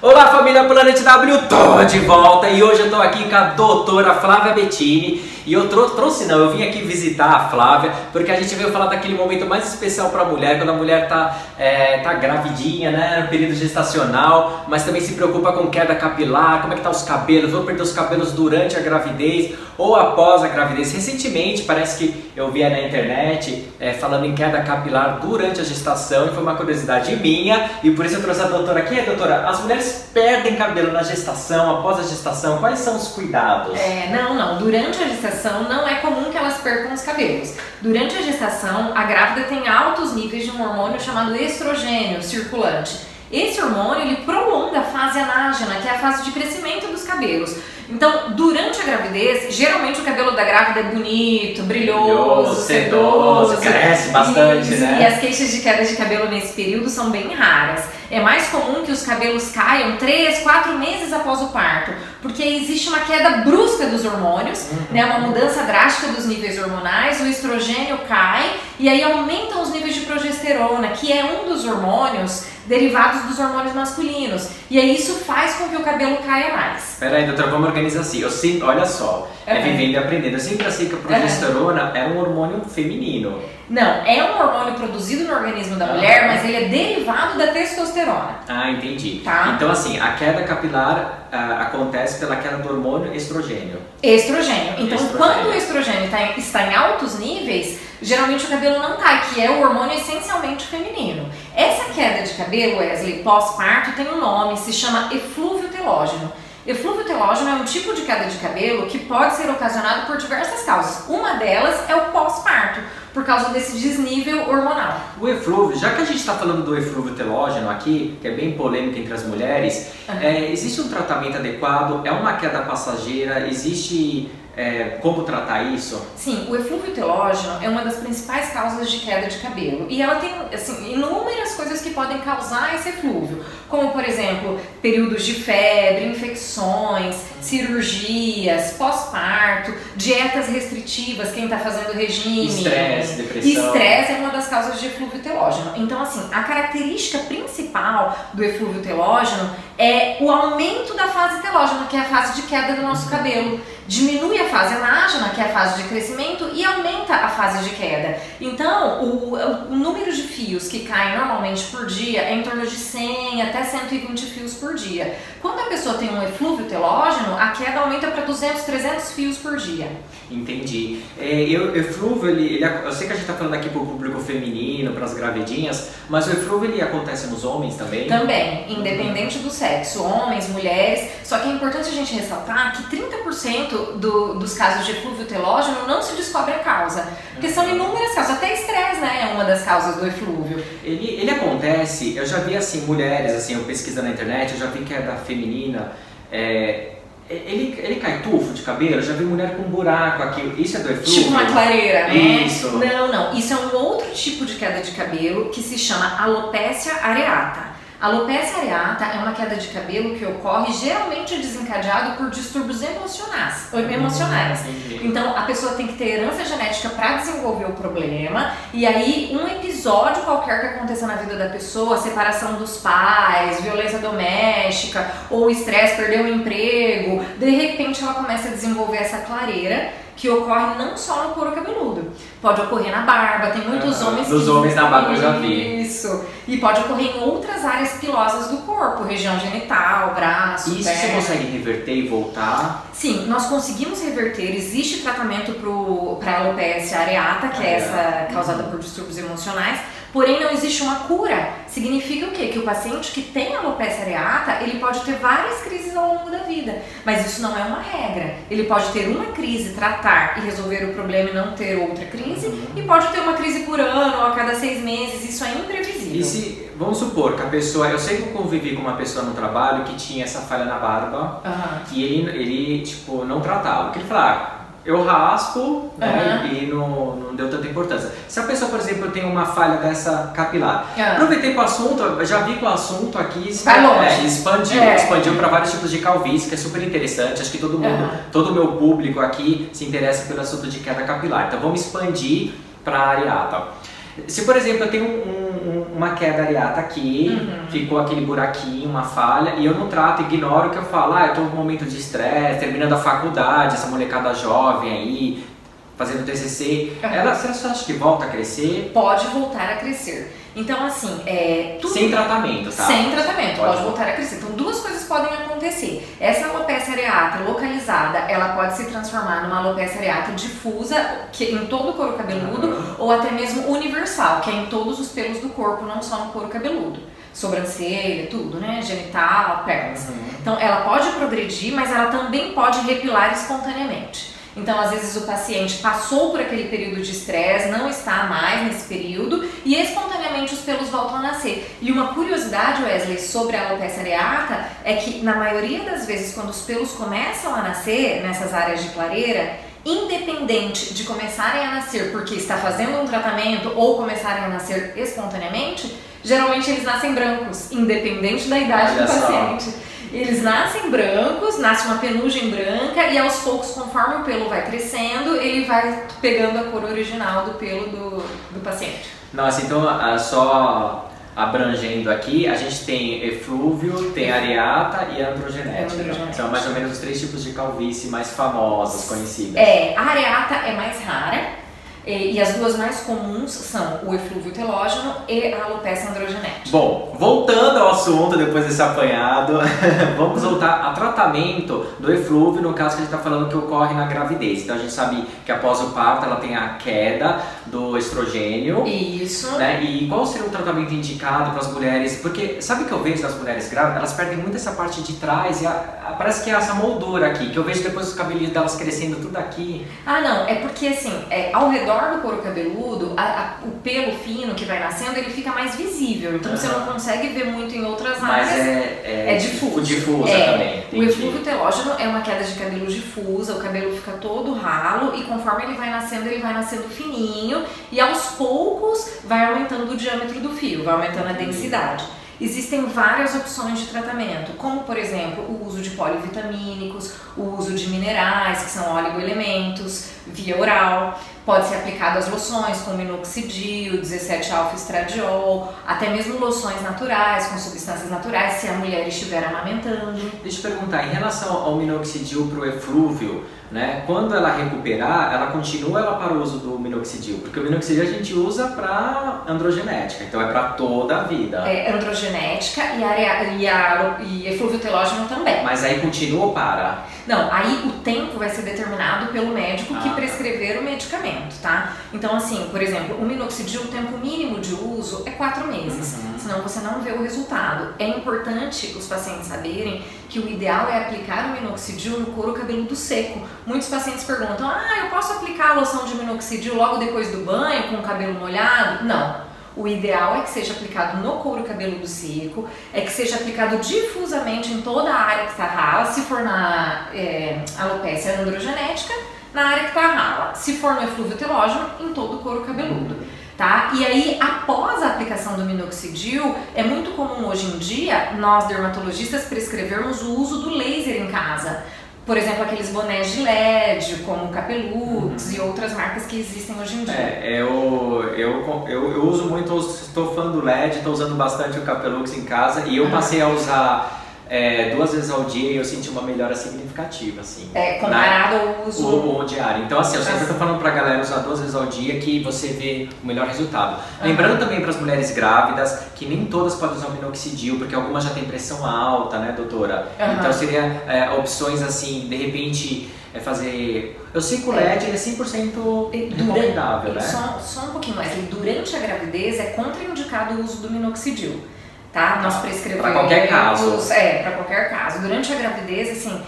Olá família Planet W, tô de volta e hoje eu tô aqui com a doutora Flávia Bettini e eu eu vim aqui visitar a Flávia porque a gente veio falar daquele momento mais especial para a mulher, quando a mulher tá gravidinha, né, no período gestacional, mas também se preocupa com queda capilar, como é que tá os cabelos, vou perder os cabelos durante a gravidez ou após a gravidez. Recentemente parece que eu vi na internet falando em queda capilar durante a gestação e foi uma curiosidade minha e por isso eu trouxe a doutora aqui. Doutora, as mulheres perdem cabelo na gestação, após a gestação, quais são os cuidados? Não, durante a gestação não é comum que elas percam os cabelos. Durante a gestação, a grávida tem altos níveis de um hormônio chamado estrogênio circulante. Esse hormônio, ele prolonga a fase anágena, que é a fase de crescimento dos cabelos. Então, durante a gravidez, geralmente o cabelo da grávida é bonito, brilhoso, sedoso, cresce bastante, né? E as queixas de queda de cabelo nesse período são bem raras. É mais comum que os cabelos caiam 3, 4 meses após o parto, porque existe uma queda brusca dos hormônios, né, uma mudança drástica dos níveis hormonais, o estrogênio cai e aí aumentam os níveis de progesterona, que é um dos hormônios derivados dos hormônios masculinos. E aí isso faz com que o cabelo caia mais. Peraí, doutora, vamos organizar assim. Olha só, vivendo e aprendendo. Eu sempre achei que a progesterona é um hormônio feminino. Não, é um hormônio produzido no organismo da mulher, mas ele é derivado da testosterona. Ah, entendi. Tá? Então assim, a queda capilar acontece pela queda do hormônio estrogênio. Estrogênio. Então, quando o estrogênio está em altos níveis, geralmente o cabelo não cai, que é o hormônio essencialmente feminino. Essa queda de cabelo, Wesley, pós-parto, tem um nome, se chama eflúvio telógeno. Eflúvio telógeno é um tipo de queda de cabelo que pode ser ocasionado por diversas causas. Uma delas é o pós-parto, por causa desse desnível hormonal. O eflúvio, já que a gente está falando do eflúvio telógeno aqui, que é bem polêmico entre as mulheres, existe um tratamento adequado? É uma queda passageira? Existe como tratar isso? Sim, o eflúvio telógeno é uma das principais causas de queda de cabelo e ela tem assim, inúmeras coisas que podem causar esse eflúvio, como por exemplo, períodos de febre, infecções, cirurgias, pós-parto, dietas restritivas, quem está fazendo regime, estresse, depressão. Estresse é uma das causas de eflúvio telógeno. Então assim, a característica principal do eflúvio telógeno é o aumento da fase telógena, que é a fase de queda do nosso cabelo. Diminui a fase anágena, que é a fase de crescimento, e aumenta a fase de queda. Então, o número de fios que caem normalmente por dia é em torno de 100 até 120 fios por dia. Quando a pessoa tem um eflúvio telógeno, a queda aumenta para 200, 300 fios por dia. Entendi. Eflúvio, eu sei que a gente está falando aqui para o público feminino, para as gravidinhas, mas o eflúvio ele acontece nos homens também? Também, independente do sexo, homens, mulheres. Só que é importante a gente ressaltar que 30% dos casos de eflúvio telógeno não se descobre a causa, porque são inúmeras causas, até estresse, né, é uma das causas do eflúvio. Ele acontece, eu já vi assim, mulheres, assim, eu pesquisando na internet, eu já vi que é da feminina, ele cai tufo de cabelo, eu já vi mulher com buraco aqui, isso é do eflúvio? Tipo uma clareira, né? Isso. Não, isso é um outro tipo de queda de cabelo que se chama alopecia areata. A alopecia areata é uma queda de cabelo que ocorre geralmente desencadeado por distúrbios emocionais. Então a pessoa tem que ter herança genética para desenvolver o problema e aí um episódio qualquer que aconteça na vida da pessoa, separação dos pais, violência doméstica ou estresse, perder o emprego, de repente ela começa a desenvolver essa clareira que ocorre não só no couro cabeludo, pode ocorrer na barba, tem muitos homens dos homens na barba eu já vi. Isso, e pode ocorrer em outras áreas pilosas do corpo, região genital, braço, isso perna. Você consegue reverter e voltar? Sim, nós conseguimos reverter, existe tratamento para alopecia areata, que é essa causada por distúrbios emocionais, porém não existe uma cura. Significa o quê? Que o paciente que tem alopecia areata, ele pode ter várias crises ao longo da vida, mas isso não é uma regra. Ele pode ter uma crise, tratar e resolver o problema e não ter outra crise, e pode ter uma crise por ano ou a cada 6 meses, isso é imprevisível. E se, vamos supor que a pessoa, eu sei que eu convivi com uma pessoa no trabalho que tinha essa falha na barba, que ele tipo, não tratava, porque ele falava, eu raspo, né, e não deu tanta importância. Se a pessoa, por exemplo, tem uma falha dessa capilar, aproveitei com o assunto, já vi que o assunto aqui expandiu para vários tipos de calvície, que é super interessante. Acho que todo mundo, todo o meu público aqui se interessa pelo assunto de queda capilar. Então vamos expandir para a areata. Se, por exemplo, eu tenho uma queda areata aqui, ficou aquele buraquinho, uma falha, e eu não trato, ignoro o que eu falo, eu tô num momento de estresse, terminando a faculdade, essa molecada jovem aí, fazendo TCC, você acha que volta a crescer? Pode voltar a crescer. Então, assim, tudo... Sem tratamento, tá? Sem tratamento, pode voltar a crescer. Então, duas coisas podem acontecer. Essa alopecia areata localizada, ela pode se transformar numa alopecia areata difusa, que em todo o couro cabeludo, ou até mesmo universal, que é em todos os pelos do corpo, não só no couro cabeludo. Sobrancelha, tudo, né? Genital, pernas. Então, ela pode progredir, mas ela também pode repilar espontaneamente. Então, às vezes, o paciente passou por aquele período de estresse, não está mais nesse período e espontaneamente os pelos voltam a nascer. E uma curiosidade, Wesley, sobre a alopecia areata é que, na maioria das vezes, quando os pelos começam a nascer nessas áreas de clareira, independente de começarem a nascer porque está fazendo um tratamento ou começarem a nascer espontaneamente, geralmente eles nascem brancos, independente da idade do paciente. Eles nascem brancos, nasce uma penugem branca e aos poucos, conforme o pelo vai crescendo, ele vai pegando a cor original do pelo do paciente. Nossa, então só abrangendo aqui, a gente tem eflúvio, tem areata e androgenética. São mais ou menos os 3 tipos de calvície mais famosos, conhecidas. A areata é mais rara. E as duas mais comuns são o eflúvio telógeno e a alopecia androgenética. Bom, voltando ao assunto depois desse apanhado, vamos voltar a tratamento do eflúvio, no caso que a gente está falando que ocorre na gravidez. Então a gente sabe que após o parto ela tem a queda do estrogênio. Isso. Né? E qual seria o tratamento indicado para as mulheres? Porque sabe o que eu vejo das mulheres grávidas? Elas perdem muito essa parte de trás e parece que é essa moldura aqui, que eu vejo depois os cabelinhos delas crescendo tudo aqui. Ah, não, é porque assim, ao redor do couro cabeludo, o pelo fino que vai nascendo, ele fica mais visível, então você não consegue ver muito em outras áreas. Mas é difuso. Difusa também. O eflúvio telógeno é uma queda de cabelo difusa, o cabelo fica todo ralo e conforme ele vai nascendo fininho e aos poucos vai aumentando o diâmetro do fio, vai aumentando a densidade. Existem várias opções de tratamento, como por exemplo o uso de polivitamínicos, o uso de minerais, que são oligoelementos, via oral. Pode ser aplicado as loções com minoxidil, 17-alfa-estradiol, até mesmo loções naturais, com substâncias naturais, se a mulher estiver amamentando. Deixa eu perguntar, em relação ao minoxidil para o eflúvio, né, quando ela recuperar, ela continua ou ela para o uso do minoxidil? Porque o minoxidil a gente usa para androgenética, então é para toda a vida. É androgenética e eflúvio telógeno também. Mas aí continua ou para? Não, aí o tempo vai ser determinado pelo médico que prescrever o medicamento, tá? Então assim, por exemplo, o minoxidil, o tempo mínimo de uso é 4 meses, senão você não vê o resultado. É importante os pacientes saberem que o ideal é aplicar o minoxidil no couro cabeludo seco. Muitos pacientes perguntam, eu posso aplicar a loção de minoxidil logo depois do banho, com o cabelo molhado? Não. O ideal é que seja aplicado no couro cabeludo seco, é que seja aplicado difusamente em toda a área que está rala, se for na alopecia androgenética, na área que está rala, se for no eflúvio telógeno, em todo o couro cabeludo. Tá? E aí, após a aplicação do minoxidil, é muito comum hoje em dia, nós dermatologistas prescrevermos o uso do laser em casa. Por exemplo, aqueles bonés de LED, como o Capelux e outras marcas que existem hoje em dia. Eu uso muito, estou fã do LED, estou usando bastante o Capelux em casa e eu passei a usar 2 vezes ao dia e eu senti uma melhora significativa, assim. Comparado ao uso... O diário. Então, assim, eu sempre estou falando pra galera usar 2 vezes ao dia que você vê o melhor resultado. Lembrando também para as mulheres grávidas que nem todas podem usar o minoxidil, porque algumas já têm pressão alta, né, doutora? Então, seria opções, assim, de repente... fazer... Eu sei que o LED ele é 100% recomendável, né? Só um pouquinho mais. Durante a gravidez é contraindicado o uso do minoxidil. Tá? Nós prescrevemos... Para qualquer caso. Para qualquer caso. Durante a gravidez, assim,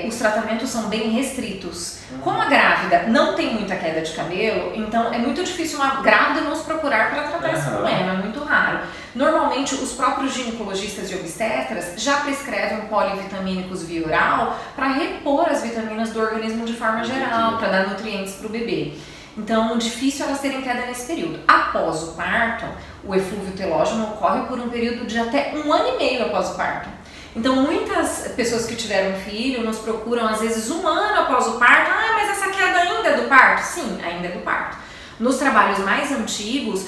os tratamentos são bem restritos. Como a grávida não tem muita queda de cabelo, então é muito difícil uma grávida nos procurar para tratar esse problema, é muito raro. Normalmente, os próprios ginecologistas e obstetras já prescrevem polivitamínicos via oral para repor as vitaminas do organismo de forma geral, para dar nutrientes para o bebê. Então, difícil elas terem queda nesse período. Após o parto, o eflúvio telógeno ocorre por um período de até 1 ano e meio após o parto. Então, muitas pessoas que tiveram filho nos procuram, às vezes, 1 ano após o parto. Mas essa queda ainda é do parto? Sim, ainda é do parto. Nos trabalhos mais antigos,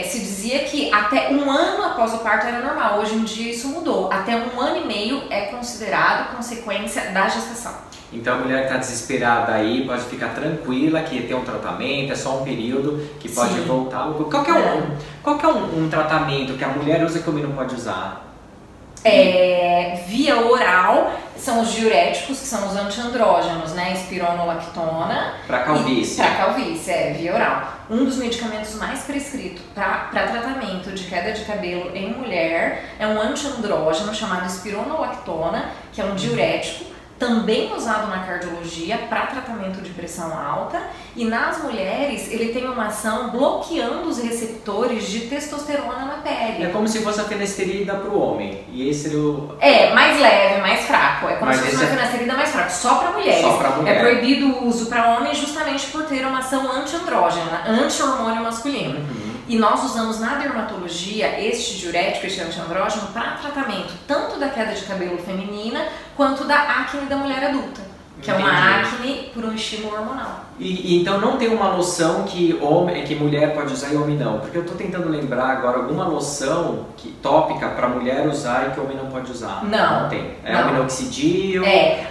Se dizia que até 1 ano após o parto era normal. Hoje em dia isso mudou. Até 1 ano e meio é considerado consequência da gestação. Então a mulher que está desesperada aí pode ficar tranquila que tem um tratamento, é só um período que pode Sim. voltar. Qual que é um tratamento que a mulher usa que o homem não pode usar? Via oral são os diuréticos, que são os antiandrógenos, né? Espironolactona. Para calvície. Para calvície, via oral. Um dos medicamentos mais prescritos para tratamento de queda de cabelo em mulher é um antiandrógeno chamado espironolactona, que é um diurético, também usado na cardiologia para tratamento de pressão alta, e nas mulheres ele tem uma ação bloqueando os receptores de testosterona na pele. É como se fosse a finasterida para o homem, e esse seria o... mais leve, mais fraco, é como se fosse uma finasterida mais fraca, só para mulheres. Só pra mulher. É proibido o uso para homens justamente por ter uma ação antiandrógena, anti-hormônio masculino. E nós usamos na dermatologia este diurético, este antiandrógeno, para tratamento tanto da queda de cabelo feminina quanto da acne da mulher adulta, que é uma acne por um estímulo hormonal. E então não tem uma loção que mulher pode usar e homem não? Porque eu estou tentando lembrar agora alguma loção tópica para mulher usar e que homem não pode usar. Não tem. Não. O minoxidil.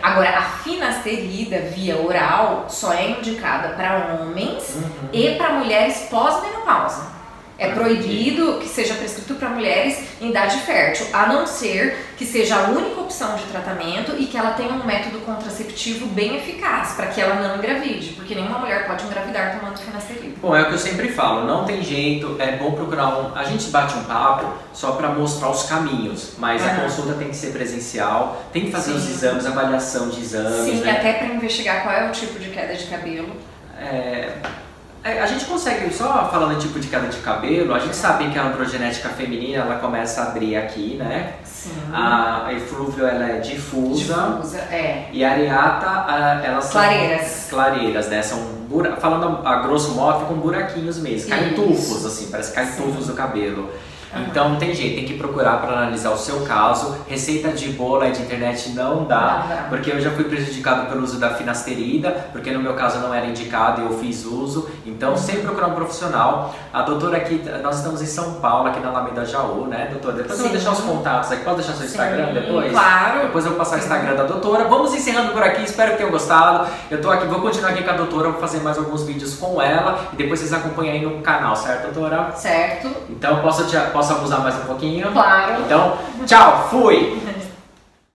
Agora a finasterida via oral só é indicada para homens e para mulheres pós-menopausa. É proibido que seja prescrito para mulheres em idade fértil, a não ser que seja a única opção de tratamento e que ela tenha um método contraceptivo bem eficaz, para que ela não engravide, porque nenhuma mulher pode engravidar tomando finasterida. Bom, é o que eu sempre falo, não tem jeito, é bom procurar a gente bate um papo só para mostrar os caminhos, mas a consulta tem que ser presencial, tem que fazer os exames, avaliação de exames. Sim, até para investigar qual é o tipo de queda de cabelo. A gente consegue, só falando de tipo de queda de cabelo, a gente sabe que a androgenética feminina ela começa a abrir aqui, né? Sim. A eflúvio ela é difusa. E a areata, elas são clareiras, né? São falando a grosso modo, ficam buraquinhos mesmo, caem tufos, assim, parece que caem tufos do cabelo. Então não tem jeito, tem que procurar para analisar o seu caso. Receita de bolo de internet não dá, porque eu já fui prejudicado pelo uso da finasterida, porque no meu caso não era indicado e eu fiz uso. Então sempre procurar um profissional. A doutora aqui, nós estamos em São Paulo, aqui na Alameda Jaú, né, doutora? Depois eu vou deixar os contatos aqui, pode deixar seu Instagram depois? Claro. Depois eu vou passar o Instagram da doutora. Vamos encerrando por aqui, espero que tenham gostado. Eu tô aqui, vou continuar aqui com a doutora, vou fazer mais alguns vídeos com ela e depois vocês acompanham aí no canal, certo, doutora? Certo. Então posso abusar mais um pouquinho? Claro. Então, tchau, fui!